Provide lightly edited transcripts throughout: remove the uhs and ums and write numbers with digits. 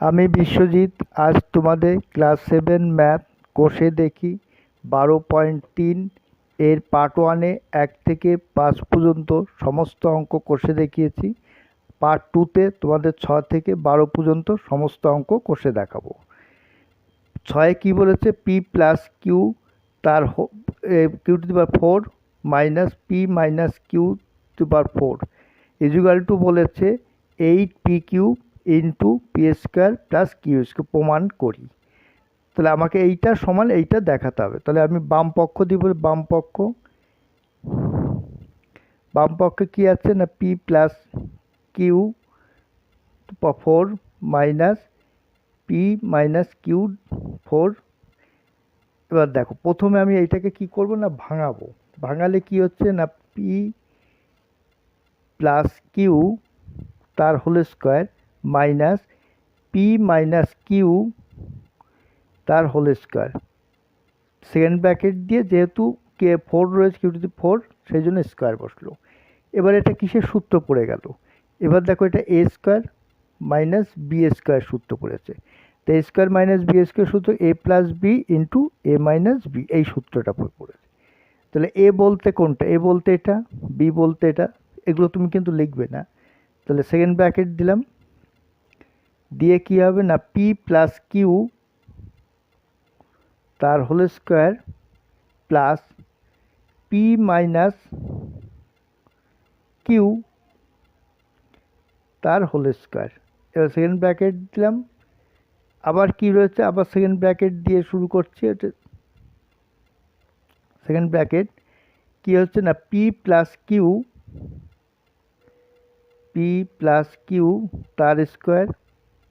আমি বিশ্বজিৎ আজ তোমাদের ক্লাস 7 ম্যাথ কোষে দেখি 12.3 এর পার্ট 1-এ 1 থেকে 5 পর্যন্ত সমস্ত অঙ্ক কোষে দেখিয়েছি। পার্ট 2-তে তোমাদের 6 থেকে 12 পর্যন্ত সমস্ত অঙ্ক কোষে দেখাবো। 6-এ কী বলেছে? পি প্লাস কিউ তার Q to the power 4 minus P minus Q to the power 4 equal to বলেছে 8 P Q into P square plus Q square প্রমাণ করি। তাহলে আমাকে এইটা সমান এইটা দেখাতে হবে। তাহলে আমি বাম পক্ষ দিব, বাম পক্ষে কী আছে না P plus Q 4 minus P minus Q 4। এবার দেখো প্রথমে আমি এইটাকে কি করব না ভাঙাবো। ভাঙালে কি হচ্ছে না পি প্লাস কিউ তার whole square minus P minus Q তার হোল স্কোয়ার, সেকেন্ড ব্র্যাকেট দিয়ে যেহেতু কে 4 রয়েছে কিউ টু দি 4 সেই জন্য স্কোয়ার বসলো। এবার এটা কিসের সূত্র পড়ে গেল? এবার দেখো এটা এ স্কোয়ার মাইনাস বি স্কোয়ার সূত্র পড়েছে। তো এ স্কোয়ার মাইনাস বি স্কোয়ার সূত্র এ প্লাস বি ইন্টু এ মাইনাস বি, এই সূত্রটা পড়েছে। তাহলে এ বলতে কোনটা? এ বলতে এটা, বি বলতে এটা, এগুলো তুমি কিন্তু লিখবে না। তাহলে সেকেন্ড ব্র্যাকেট দিলাম, দিয়ে কী হবে না পি প্লাস কিউ তার whole square plus P minus Q তার হোল স্কোয়ার। এবার সেকেন্ড ব্র্যাকেট দিলাম, আবার কি রয়েছে, আবার সেকেন্ড ব্র্যাকেট দিয়ে শুরু করছি। এটা সেকেন্ড ব্র্যাকেট কী হচ্ছে না পি প্লাস কিউ তার স্কোয়ার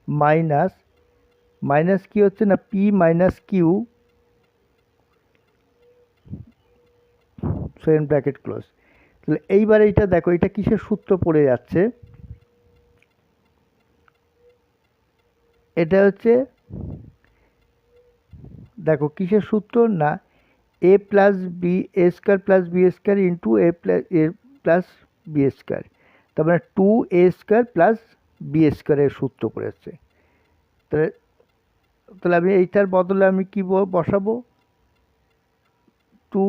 মাইনাস মাইনাস কী হচ্ছে না P minus Q second bracket close. তাহলে এইবার এইটা দেখো এটা কিসের সূত্র পড়ে যাচ্ছে? এটা হচ্ছে দেখো কিসের সূত্র না A plus B A square plus B square into A plus B square, তার মানে 2a স্কোয়ার প্লাস বি স্কোয়ারের সূত্র পড়েছে। তাহলে তাহলে আমি এইটার বদলে আমি কি বসাবো? 2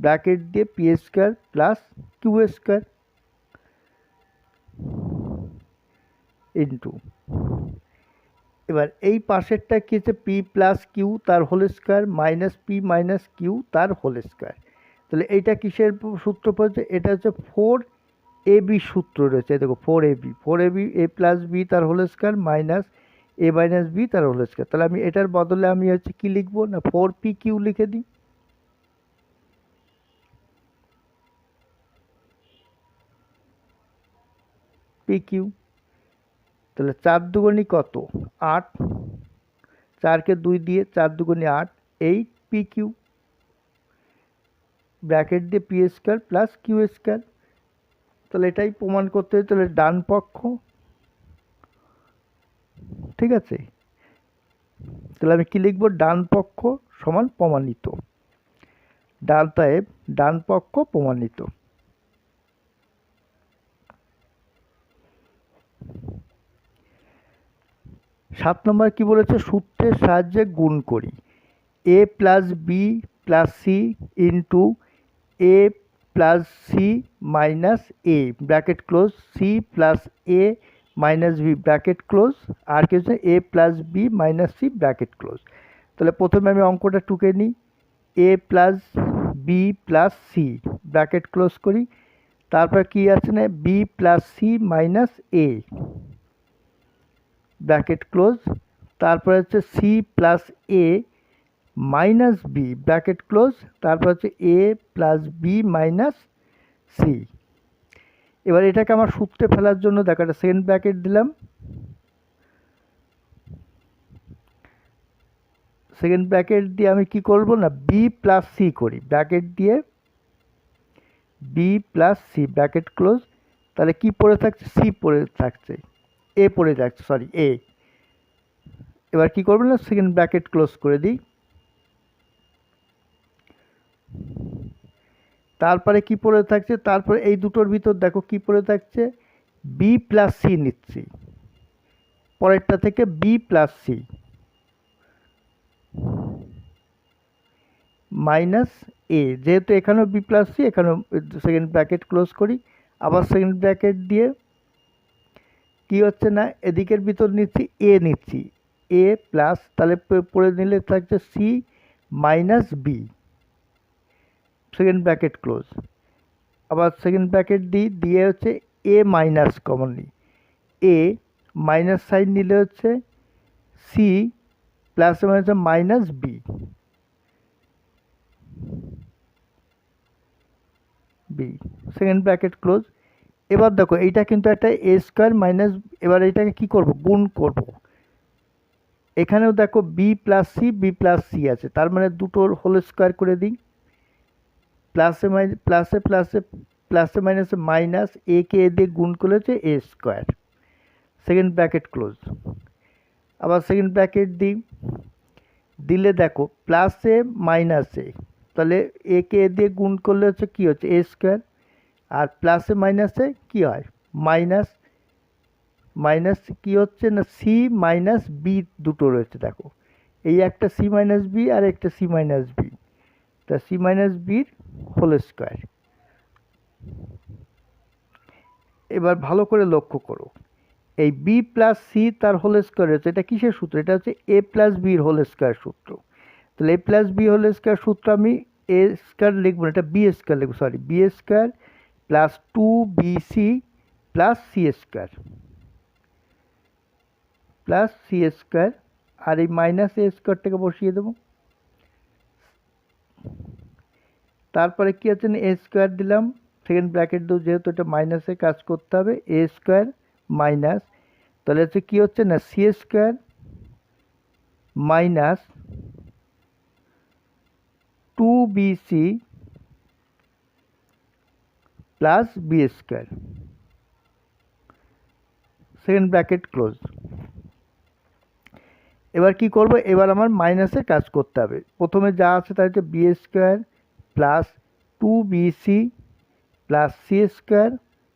ব্র্যাকেট দিয়ে P square plus Q square into, এবার এই পাশেরটা কি হচ্ছে পি প্লাস কিউ তার whole square minus P minus Q তার হোল স্কোয়ার। তাহলে এইটা কিসের সূত্র পড়েছে? এটা হচ্ছে 4ab সূত্র রয়েছে। দেখো 4ab এ প্লাস বি তার হোল স্কোয়ার মাইনাস এ মাইনাস বি তার হোল স্কোয়ার। তাহলে আমি এটার বদলে আমি হচ্ছে কি লিখবো না 4p কিউ লিখে দিই। পি কিউ, তাহলে 4 দুগুণী কত? 8, 4কে 2 দিয়ে 4 দুগুণী 8, 8 পি কিউ ব্র্যাকেট দিয়ে P square plus Q square. তাহলে এটাই প্রমাণ করতে হবে। তাহলে ডান পক্ষ, ঠিক আছে, তাহলে আমি কি লিখবো? ডান পক্ষ সমান প্রমাণিত, ডান পক্ষ প্রমাণিত। সাত নম্বর কি বলেছে? সূত্রের সাহায্যে গুণ করি। A plus B plus C into A plus C minus A bracket close C plus A minus B bracket close, আর কি হচ্ছে A plus B minus C bracket close. তাহলে প্রথমে আমি অঙ্কটা টুকে নিই। A plus B plus C bracket close করি, তারপর কি আছে না B plus C minus A bracket close, তারপর হচ্ছে C plus A minus B bracket close, তারপর হচ্ছে A plus B minus c. এবার এটাকে আমার সূত্রে ফেলার জন্য দেখো একটা সেকেন্ড ব্র্যাকেট দিলাম, সেকেন্ড ব্র্যাকেট দিয়ে আমি কি করব না বি প্লাস সি করি, ব্র্যাকেট দিয়ে b plus C bracket close. তাহলে কি পড়ে থাকছে? সি পড়ে থাকছে, এ পড়ে যাচ্ছে, সরি এ। এবার কি করবো না সেকেন্ড ব্র্যাকেট ক্লোজ করে দিই, তারপরে কি পড়ে থাকছে? তারপরে এই দুটোর ভিতর দেখো কি পড়ে থাকছে? বি প্লাস সি নিচ্ছি, পরেরটা থেকে বি প্লাস সি মাইনাস এ, যেহেতু এখানেও বি প্লাস সি, এখানেও সেকেন্ড ব্র্যাকেট ক্লোজ করি, আবার সেকেন্ড ব্র্যাকেট দিয়ে কি হচ্ছে না এদিকের ভিতর নিচ্ছি এ নিচ্ছি, এ প্লাস, তাহলে পড়ে নিলে থাকছে c minus b, second bracket close, আবার সেকেন্ড ব্র্যাকেট দিই, দিয়ে হচ্ছে এ মাইনাস কমন নিই, এ মাইনাস সাইন নিলে হচ্ছে C plus minus minus b, b second bracket close. এবার দেখো এইটা কিন্তু একটা এ স্কোয়ার মাইনাস, এবার এটাকে কি করব, গুণ করব। এখানেও দেখো বি প্লাস সি আছে, তার মানে দুটোর হোল স্কোয়ার করে দিই, প্লাসে প্লাসে মাইনাসে মাইনাস, এ কে এ দিয়ে গুণ করলে হচ্ছে A square, second bracket close. আবার সেকেন্ড ব্র্যাকেট দিই, দিলে দেখো প্লাসে মাইনাসে, তাহলে এ কে এ দিয়ে গুণ করলে হচ্ছে কি হচ্ছে এ স্কোয়ার, আর প্লাসে মাইনাসে কি হয় মাইনাস, মাইনাস কি হচ্ছে না সি মাইনাস বি দুটো রয়েছে, দেখো এই একটা সি মাইনাস বি আর একটা সি মাইনাস বি, তা সি মাইনাস বির হোল স্কোয়ার। এবার ভালো করে লক্ষ্য করো, এই বি প্লাস সি তার হোল স্কোয়ার হচ্ছে, এটা কিসের সূত্র, এটা হচ্ছে এ প্লাস বির হোল স্কোয়ার সূত্র। তাহলে A plus B whole square সূত্র আমি এ স্কোয়ার লিখবো না, এটা বি স্কোয়ার লিখবো, sorry B square plus two B C plus C square, plus C square, আর এই মাইনাস এ স্কোয়ারটাকে বসিয়ে দেবো। তারপরে কি আছে না এ স্কোয়ার দিলাম, সেকেন্ড ব্র্যাকেট দেবো, যেহেতু এটা মাইনাসে কাজ করতে হবে, এ স্কোয়ার মাইনাস, তাহলে হচ্ছে কি হচ্ছে না c square minus two B C plus B square, second bracket close. এবার কি করব, এবার আমার মাইনাসে কাজ করতে হবে, প্রথমে যা আছে তার হচ্ছে B square plus two B C plus C square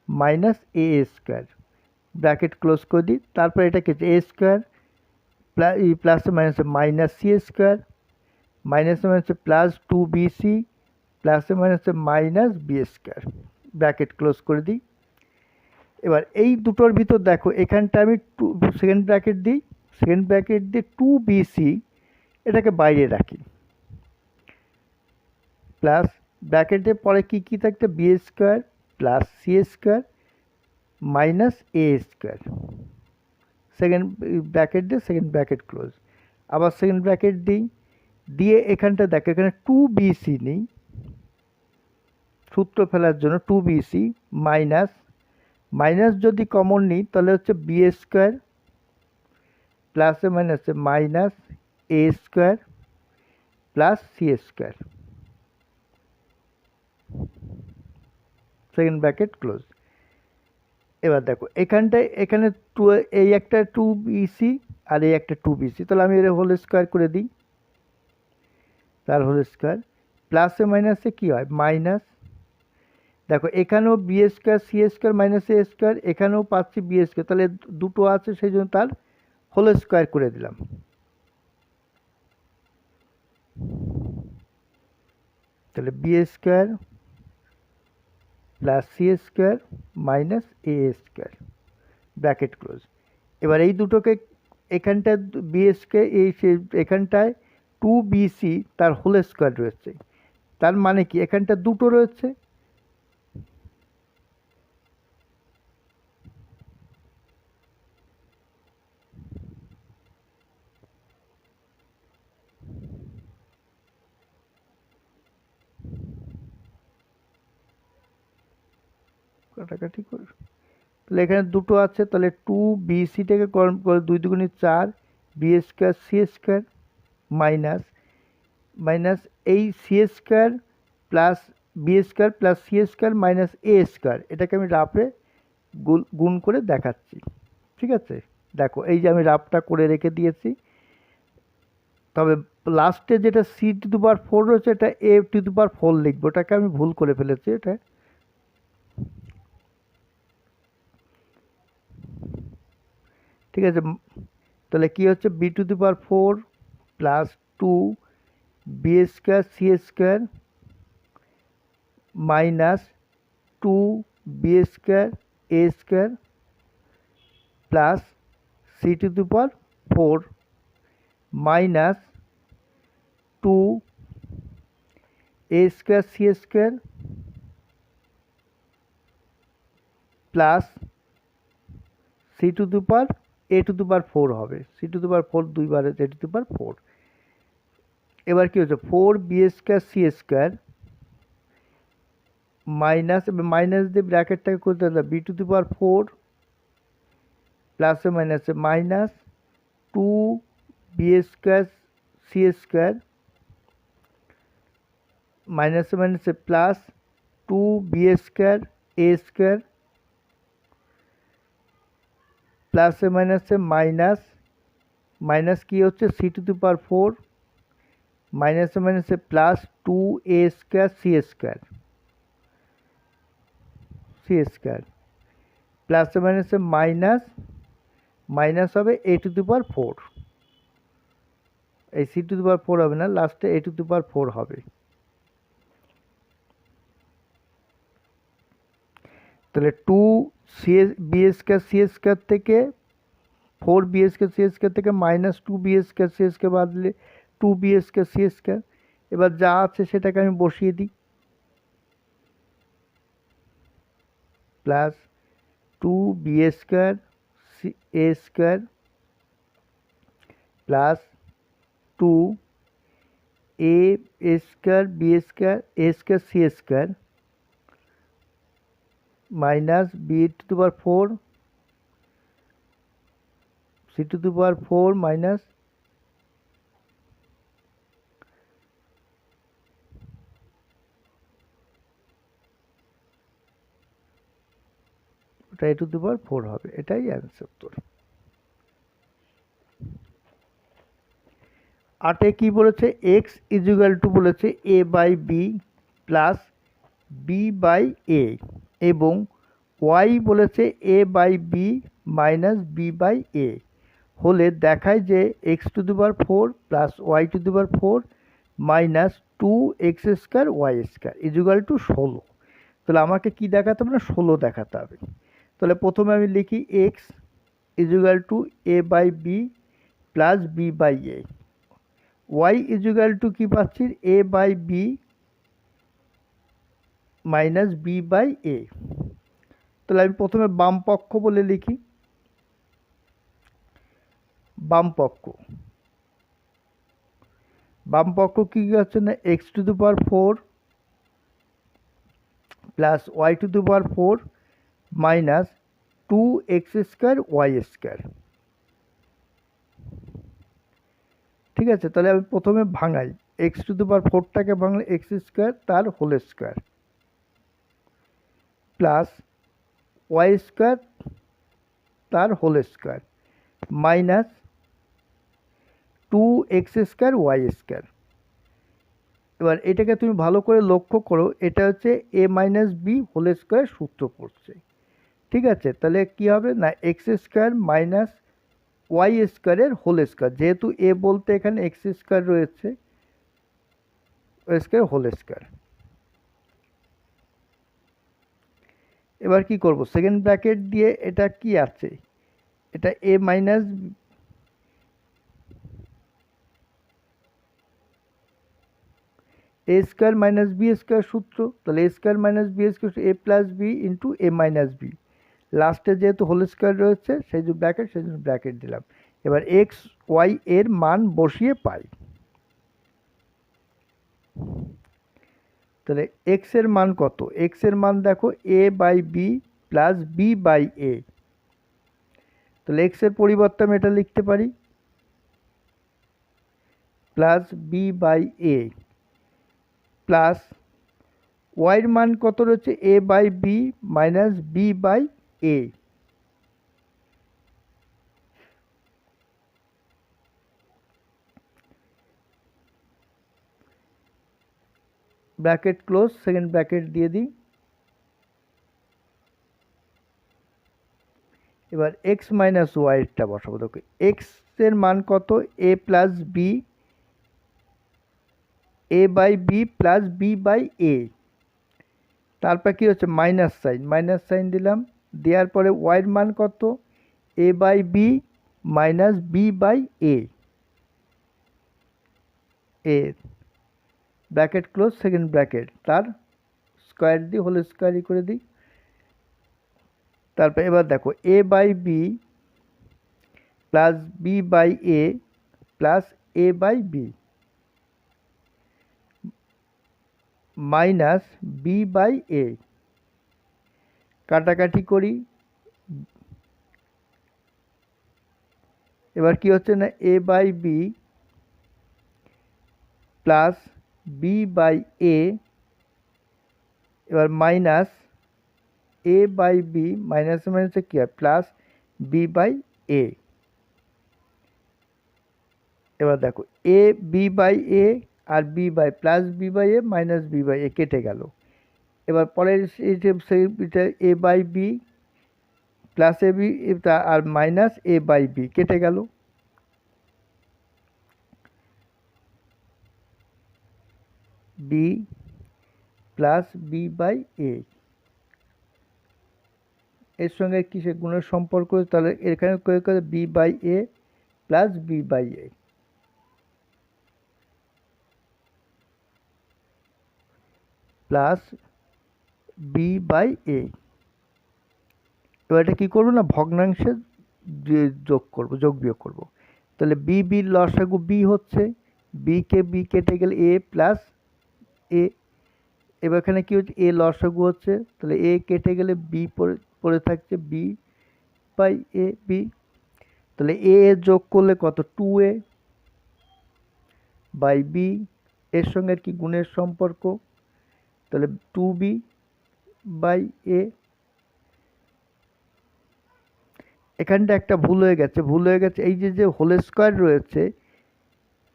minus A square, bracket close করে দিই। তারপর এটা কি হচ্ছে এ স্কোয়ার প্লাস মাইনাসে মাইনাস সি স্কোয়ার মাইনাসে মাইনাসে প্লাস টু বি সি প্লাসে মাইনাসে minus B square, bracket close করে দিই। এবার এই দুটোর ভিতর দেখো এখানটা আমি টু সেকেন্ড ব্র্যাকেট দিই, সেকেন্ড ব্র্যাকেট দিয়ে টু বি সি এটাকে বাইরে রাখি, প্লাস ব্র্যাকেটের পরে কি কি থাকছে B square plus C square minus A square, second bracket দিয়ে সেকেন্ড ব্র্যাকেট ক্লোজ। আবার সেকেন্ড ব্র্যাকেট দিই, দিয়ে এখানটা দেখো এখানে টু বি সি নিই, সূত্র ফেলার জন্য two B C minus, minus যদি কমন নিই তাহলে হচ্ছে বি স্কোয়ার প্লাসে মাইনাসে minus A square plus C square, second bracket close. এবার দেখো এখানটায় এখানে টু, এই একটা টু বিসি আর এই একটা টু বিসি, তাহলে আমি এর হোল স্কোয়ার করে দিই, তার হোল স্কোয়ার, প্লাসে মাইনাসে কী হয় মাইনাস, দেখো এখানেও B square C square minus A square, এখানেও পাচ্ছি বি স্কোয়ার, তাহলে দুটো আছে সেই জন্য তার হোল স্কোয়ার করে দিলাম, তাহলে B square plus C square minus A square, bracket close. এবার এই দুটোকে এখানটায় বি স্কোয়ার, এই এখানটায় টু বি সি তার হোল স্কোয়ার রয়েছে, তার মানে কি এখানটা দুটো রয়েছে, কাটাকাটি করে, তাহলে এখানে দুটো আছে, তাহলে টু বি সিটাকে দুই দুগুণে চার, B square C square minus minus এই C square plus B square plus C square minus A square, এটাকে আমি রাফে গুণ করে দেখাচ্ছি, ঠিক আছে। দেখো এই যে আমি রাফটা করে রেখে দিয়েছি, তবে লাস্টে যেটা c to the power four রয়েছে এটা এ টু দি পাওয়ার ফোর লিখবো, ওটাকে আমি ভুল করে ফেলেছি, এটা ঠিক আছে, তাহলে কি হচ্ছে B to the power 4 plus 2 B square C square minus 2 B square A square plus C to the power 4 minus 2 A square C square plus C to the power A to the power 4 হবে, C to the power 4 দুইবার এ to the power 4। এবার কি হচ্ছে 4 b square C square minus, minus দিয়ে ব্র্যাকেটটাকে করতে হবে B to the power 4 প্লাসে মাইনাসে minus 2 B square C square মাইনাসে মাইনাসে প্লাস 2 বি স্কোয়ার এ স্কোয়ার প্লাসে মাইনাসে মাইনাস, মাইনাস কি হচ্ছে সি টু দি পাওয়ার 4 মাইনাসে মাইনাসে প্লাস 2 এ স্কোয়ার সি স্কোয়ার প্লাসে মাইনাসে মাইনাস, মাইনাস হবে এ টু দি পাওয়ার 4, এই সি টু দি পাওয়ার 4 হবে না, লাস্টে এ টু দি পাওয়ার 4 হবে। তাহলে 2 c b square C square থেকে 4 বি স্কোয়ার সি স্কোয়ার থেকে minus 2 B square C square বাদ দিলে 2 বি স্কোয়ার সি স্কোয়ার। এবার যা আছে সেটাকে আমি বসিয়ে দিই, plus 2 B square c a square plus 2 A square b square A square C square minus b to the power 4 c to the power 4 minus ওটা এ টু দি পাওয়ার 4 হবে, এটাই অ্যান্সার তোর। 8 কি বলেছে এক্স ইজুগাল টু বলেছে A by B plus B by A এবং Y বলেছে A by B minus B by A হলে দেখায় যে X to the power 4 plus Y to the power 4 minus 2 x square Y square equal to 16। তাহলে আমাকে কি দেখাতে হবে না 16 দেখাতে হবে। তাহলে প্রথমে আমি লিখি X equal to A by B plus B by A, Y equal to কি পাচ্ছি A by B minus B by A. তাহলে আমি প্রথমে বাম পক্ষ বলে লিখি, বাম পক্ষ কি হচ্ছে না x to the power 4 plus Y to the power 4 minus 2 x square Y square. ঠিক আছে, তাহলে আমি প্রথমে ভাঙাই, এক্স টু দি পাওয়ার 4টাকে ভাঙলে এক্স স্কোয়ার তার whole square plus Y square তার whole square minus 2 x square Y square. এবার এটাকে তুমি ভালো করে লক্ষ্য করো, এটা হচ্ছে A minus B whole square সূত্র পড়ছে। ঠিক আছে, তাহলে কি হবে না এক্স স্কোয়ার মাইনাস ওয়াই স্কোয়ারের হোল স্কোয়ার, যেহেতু এ বলতে এখানে এক্স স্কোয়ার রয়েছে ওয়াই স্কোয়ার হোল স্কোয়ার। এবার কি করব সেকেন্ড ব্র্যাকেট দিয়ে এটা কি আছে এটা এ minus A square minus B square সূত্র, তাহলে এ স্কোয়ার মাইনাস বি স্কোয়ার এ প্লাস বি ইন্টু এ মাইনাস বি, লাস্টে যেহেতু হোল স্কোয়ার রয়েছে সেই জন্য ব্র্যাকেট দিলাম। এবার এক্স ওয়াই এর মান বসিয়ে পাই, তাহলে এক্স এর মান কত, এক্স এর মান দেখো A by B plus B by A, তাহলে এক্স এর পরিবর্তে আমি এটা লিখতে পারি plus B by A plus ওয়াইয়ের মান কত রয়েছে A by B minus B by A, bracket close, second bracket দিয়ে দিই। এবার এক্স মাইনাস ওয়াইটা বসাবো। দেখো এক্স এর মান কত, A plus B, A by B plus B by A. তারপর কি হচ্ছে মাইনাস সাইন দিলাম, দেওয়ার পরে ওয়াইয়ের মান কত, A by B minus B by A, A bracket close second bracket, তার স্কোয়ার দিই, হোল স্কোয়ারই করে দিই। তারপর এবার দেখো A by B plus B by A plus A by B minus B by A, কাটাকাটি করি। এবার কি হচ্ছে না, A by B plus B by A, এবার মাইনাস এ বাই বি, মাইনাসে মাইনাসে কী হয় প্লাস বি বাই এ। এবার দেখো এ বি বাই এ আর B by plus B by A minus B by A কেটে গেল। এবার পরের এটা A by B plus A B আর মাইনাস এ বাই বি কেটে গেল। B plus B by A, এর সঙ্গে কিসে গুণের সম্পর্ক, তাহলে এখানে করে B by A plus B by A plus B by A. এবার এটা কী করবো না, ভগ্নাংশে যোগ করব, যোগ বিয়োগ করব। তাহলে বি বির লসাগু বি হচ্ছে, বি কেটে গেলে এ প্লাস এ। এবার এখানে কী হচ্ছে, এ লসাগু হচ্ছে, তাহলে এ কেটে গেলে বি পড়ে থাকছে বি বাই এ বি। তাহলে এ যোগ করলে কত, 2a বাই বি, এর সঙ্গে আর কি গুণের সম্পর্ক, তাহলে 2b বাই এ। এখানটা একটা ভুল হয়ে গেছে, এই যে হোল স্কোয়ার রয়েছে,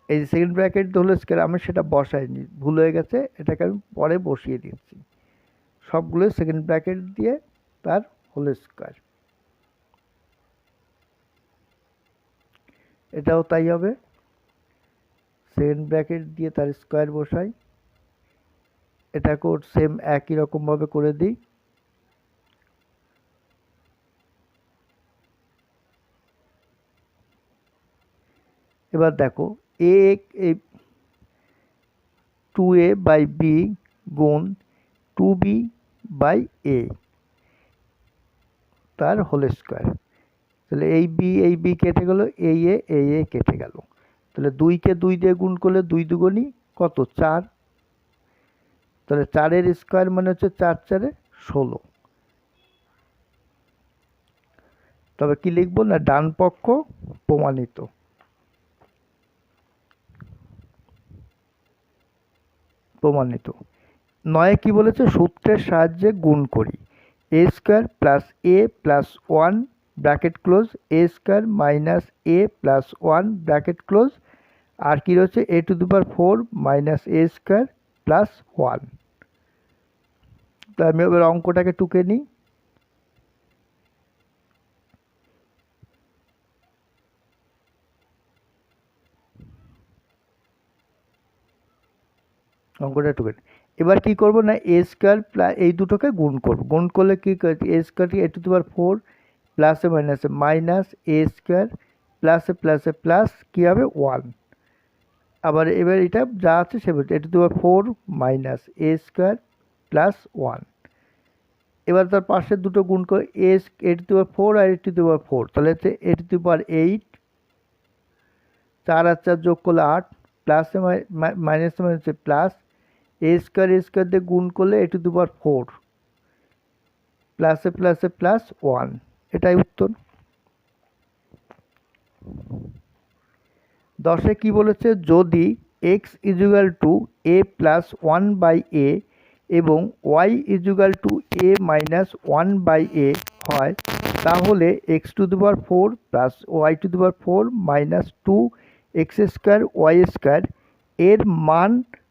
এই যে সেকেন্ড ব্র্যাকেট হোল স্কোয়ার, আমি সেটা বসাইনি, ভুল হয়ে গেছে, এটাকে আমি পরে বসিয়ে দিচ্ছি। সবগুলো সেকেন্ড ব্র্যাকেট দিয়ে তার হোল স্কোয়ার, এটাও তাই হবে, সেকেন্ড ব্র্যাকেট দিয়ে তার স্কোয়ার বসাই। এটাকেও সেম একই রকমভাবে করে দিই। এবার দেখো এ 2a বাই বি গুণ 2b বাই এ তার হোল স্কোয়ার। তাহলে এই বি কেটে গেল, এই এ কেটে গেল। তাহলে 2কে 2 দিয়ে গুণ করলে 2 দুগুণই কত, 4। তাহলে 4-এর স্কোয়ার মানে হচ্ছে 4 4-এ 16। তবে কি লিখবো না, ডান পক্ষ প্রমাণিত। প্রমাণিত 9 কি বলেছে, সূত্রের সাহায্যে গুণ করি, A square plus A plus 1 bracket close, A square minus A plus 1 bracket close, আর কি রয়েছে A to the power 4 minus A square plus 1। তো আমি এবার অঙ্কটাকে টুকে নিই। অঙ্কটা টুকে নিই। এবার কি করব না, এ স্কোয়ার প্লাস এই দুটোকে গুণ করব, গুণ করলে কি এ স্কোয়ারটি এ টু দি পাওয়ার 4 প্লাসে মাইনাসে মাইনাস এ স্কোয়ার প্লাসে প্লাস কী হবে 1। আবার এবার এটা যা আছে সেভাবে A to the power 4 minus A square plus 1। এবার তার পাশের দুটো গুণ করে এ to the power 4 R A to the power 4, তাহলে হচ্ছে এ টু দি পাওয়ার 8, 4 আর 4 যোগ করলে 8, প্লাসে মাইনাসে মাইনাসে প্লাস এ স্কোয়ার দিয়ে গুণ করলে এ টু দি পাওয়ার 4 প্লাসে প্লাস 1, এটাই উত্তর। 10-এ কি বলেছে, যদি X equal to A plus 1 by A এবং Y equal to A minus 1 by A হয়, তাহলে X to the power 4 plus Y to the power 4 minus 2 x square Y square এর মান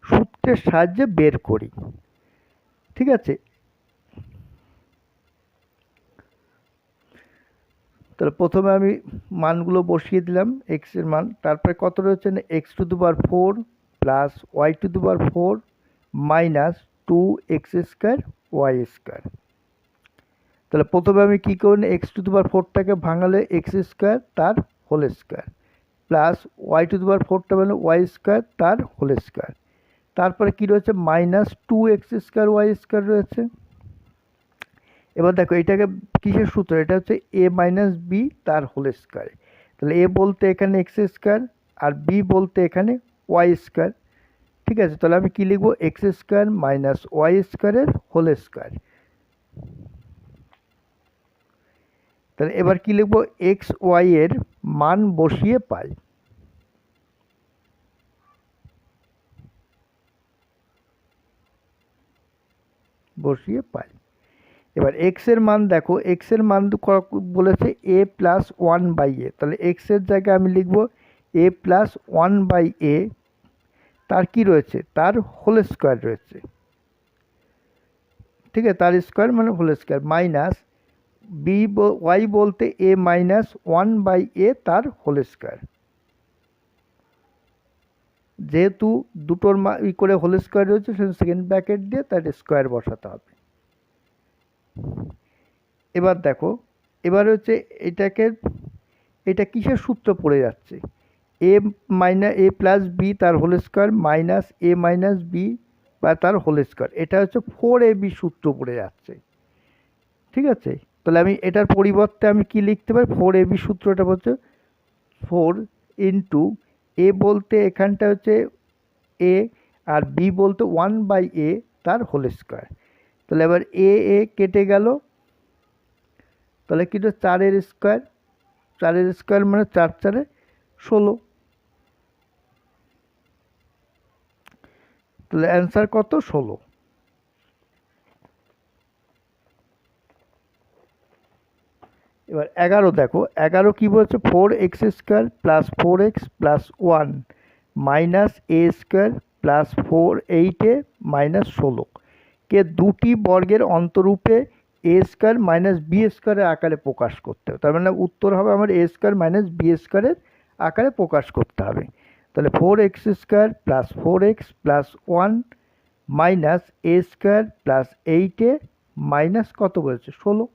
সূত্রের সাহায্যে বের করি। ঠিক আছে, তাহলে প্রথমে আমি মানগুলো বসিয়ে দিলাম এক্স এর মান, তারপরে কত রয়েছে না x to the power 4 plus Y to the power 4 minus 2x² y square. তাহলে প্রথমে আমি কী করব, এক্স টু দি পাওয়ার 4টাকে ভাঙালে x² তার whole square plus Y to the power 4টা মানে y² তার হোল স্কোয়ার, তারপরে কী রয়েছে মাইনাস 2x² ওয়াই স্কোয়ার রয়েছে। এবার দেখো এটাকে কিসের সূত্র, এটা হচ্ছে a মাইনাস বি তার হোল স্কোয়ার। তাহলে a বলতে এখানে x² আর b বলতে এখানে y²। ঠিক আছে, তাহলে আমি কি লিখবো, x² minus y² whole square. তাহলে এবার কি লিখবো, এক্স ওয়াই এর মান বসিয়ে পাই। এবার এক্স এর মান দেখো, এক্স এর মান বলেছে a প্লাস 1/a, তাহলে এক্স এর জায়গায় আমি লিখবো a প্লাস 1/a, তার কি রয়েছে, তার হোল স্কোয়ার রয়েছে। ঠিক আছে, তার স্কোয়ার মানে whole square minus b y বলতে a মাইনাস 1/a তার হোল স্কোয়ার। যেহেতু দুটোর করে হোল স্কোয়ার রয়েছে সেজন্য সেকেন্ড ব্র্যাকেট দিয়ে তার স্কোয়ার বসাতে হবে। এবার দেখো, এবার হচ্ছে এটা কিসের সূত্র পড়ে যাচ্ছে, a প্লাস বি তার whole square minus a minus b বা তার হোল স্কোয়ার, এটা হচ্ছে 4ab সূত্র পড়ে যাচ্ছে। ঠিক আছে, তাহলে আমি এটার পরিবর্তে আমি কি লিখতে পারি, 4ab সূত্রটা হচ্ছে 4 ইন্টু a বলতে এখানটা হচ্ছে a আর b বলতে 1/a তার হোল স্কোয়ার। তাহলে এবার a কেটে গেল, তাহলে কি 4-এর স্কোয়ার, 4-এর স্কোয়ার মানে 4×4 = 16। তাহলে অ্যান্সার কত, 16। এবার 11 দেখো, 11 কি বলছে, 4x² plus 4x plus 1 minus a² plus 4 minus 16 কে দুটি বর্গের অন্তরূপে a² মাইনাস b² আকারে প্রকাশ করতে হবে। তার মানে উত্তর হবে আমার a² মাইনাস b² আকারে প্রকাশ করতে হবে। তাহলে 4x² plus 4x plus 1 minus a² plus 8 minus কত বলছে, 16,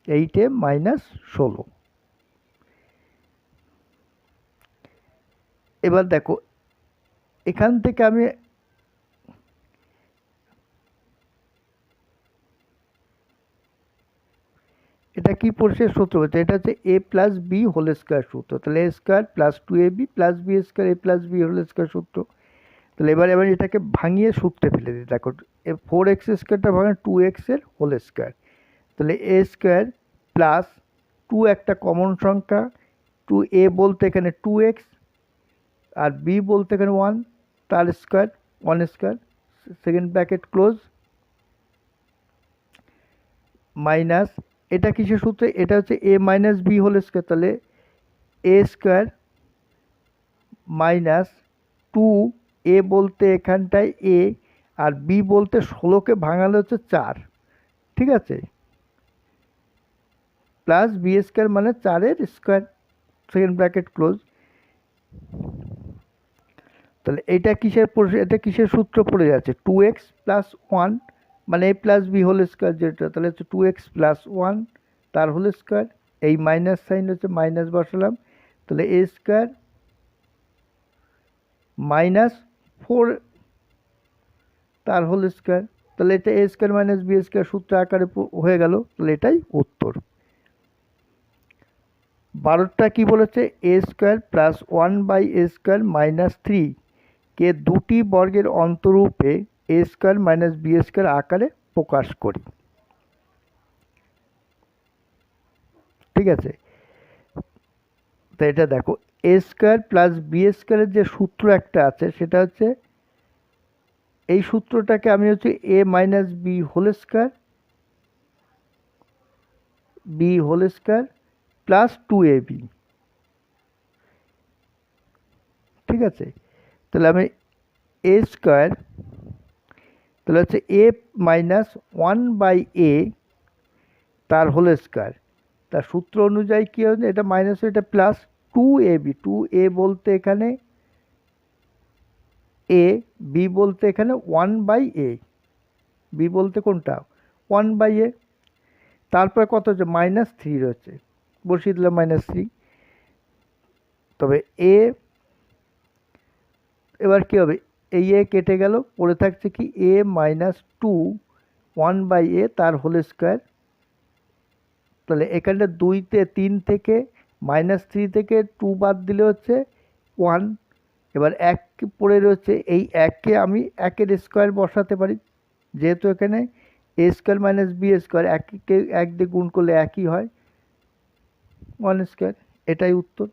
8 মাইনাস 16। এবার দেখো এখান থেকে আমি এটা কি পড়ছে সূত্র বলছে, এটা হচ্ছে a plus B whole square সূত্র। তাহলে a² plus 2ab plus b² a plus B whole square সূত্র। তাহলে এবার এটাকে ভাঙিয়ে সূত্রে ফেলে দিই। দেখো 4x² ভাঙে 2x এর হোল স্কোয়ার, তাহলে a² প্লাস 2 একটা কমন সংখ্যা, 2a বলতে এখানে 2x আর b বলতে এখানে 1 তার square 1² second bracket close minus এটা কিসের সূত্রে, এটা হচ্ছে a minus B whole square. তাহলে a² মাইনাস 2a বলতে এখানটায় a আর b বলতে 16কে ভাঙালে হচ্ছে 4। ঠিক আছে, প্লাস b² মানে 4-এর স্কোয়ার সেকেন্ড ব্র্যাকেট ক্লোজ। তাহলে এটা কিসের সূত্র পড়ে যাচ্ছে, 2x প্লাস 1 মানে a plus B whole square যেটা, তাহলে হচ্ছে 2x প্লাস 1 তার হোল স্কোয়ার, এই মাইনাস সাইন হচ্ছে মাইনাস বসালাম, তাহলে a² মাইনাস 4 তার হোল স্কোয়ার। তাহলে এটা a² মাইনাস b² সূত্র আকারে হয়ে গেল, তাহলে এটাই উত্তর। 12টা কি বলেছে, a² প্লাস 1/a² মাইনাস 3 কে দুটি বর্গের অন্তরূপে a² মাইনাস b² আকারে প্রকাশ করি। ঠিক আছে, তো এটা দেখো a² প্লাস b² যে সূত্র একটা আছে সেটা হচ্ছে, এই সূত্রটাকে আমি হচ্ছে a minus B whole square plus 2ab। ঠিক আছে, তাহলে আমি a² তাহলে হচ্ছে a মাইনাস 1/a তার হোল স্কোয়ার। তার সূত্র অনুযায়ী কী হবে, এটা মাইনাস এটা প্লাস 2ab। 2a বলতে এখানে a, b বলতে এখানে 1/a, b বলতে কোনটা 1/a। তারপরে কত হচ্ছে -3 রয়েছে, বসিয়ে দিলাম -3। তবে a এবার কি হবে, এই a কেটে গেল, পড়ে থাকছে কি a -2 1/a তার হোল স্কোয়ার। তাহলে এখানে 3 থেকে -3 থেকে 2 বাদ দিলে হচ্ছে 1। এবার 1 পড়ে রয়েছে, এই 1কে আমি 1-এর স্কোয়ার বসাতে পারি, যেহেতু এখানে a square minus B square 1কে 1 দিয়ে গুণ করলে একই হয়, 1 স্কোয়ার। এটাই উত্তর।